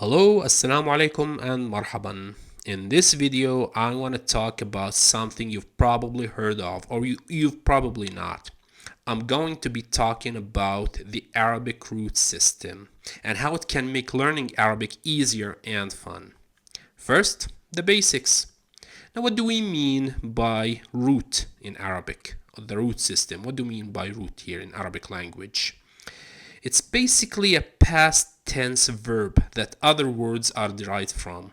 Hello, assalamu alaikum and marhaban. In this video, I want to talk about something you've probably heard of or you've probably not. I'm going to be talking about the Arabic root system and how it can make learning Arabic easier and fun. First, the basics. Now, what do we mean by root in Arabic? The root system. What do we mean by root here in Arabic language? It's basically a past tense verb that other words are derived from.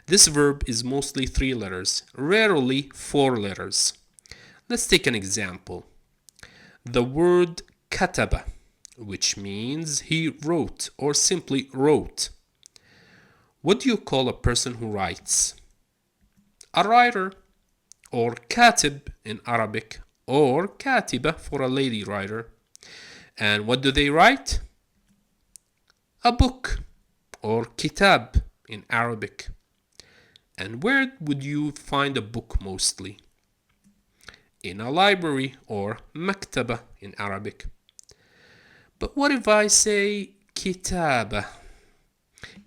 This verb is mostly 3 letters, rarely 4 letters. Let's take an example. The word kataba, which means he wrote or simply wrote. What do you call a person who writes? A writer, or katib in Arabic, or katiba for a lady writer. And what do they write? A book, or kitab in Arabic. And where would you find a book mostly? In a library, or maktaba in Arabic. But what if I say kitaba?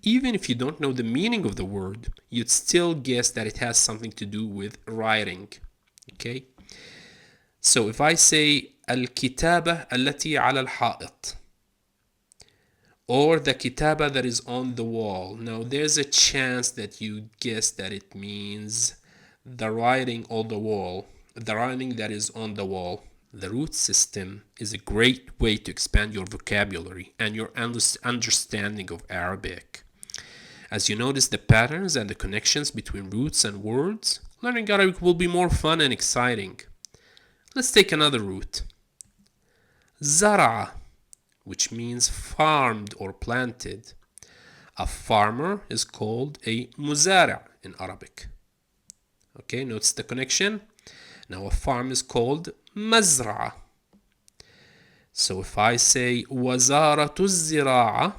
Even if you don't know the meaning of the word, you'd still guess that it has something to do with writing. Okay? So if I say الكتابة التي على الحائط, or the kitaba that is on the wall. Now there's a chance that you guess that it means the writing on the wall, the writing that is on the wall. The root system is a great way to expand your vocabulary and your understanding of Arabic. As you notice the patterns and the connections between roots and words, learning Arabic will be more fun and exciting. Let's take another root. Zara, which means farmed or planted. A farmer is called a muzara in Arabic. Okay, notice the connection. Now a farm is called mazra'a. So if I say wazaratu zira'a,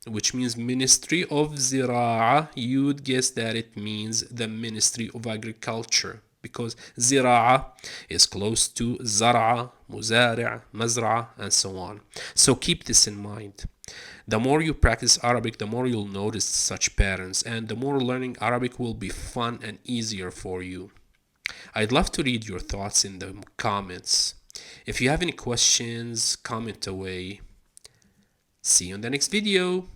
which means Ministry of Zira'a, you'd guess that it means the Ministry of Agriculture, because Zira'a is close to Zar'a, Muzari', Mazra'a, and so on. So keep this in mind. The more you practice Arabic, the more you'll notice such patterns, and the more learning Arabic will be fun and easier for you. I'd love to read your thoughts in the comments. If you have any questions, comment away. See you in the next video.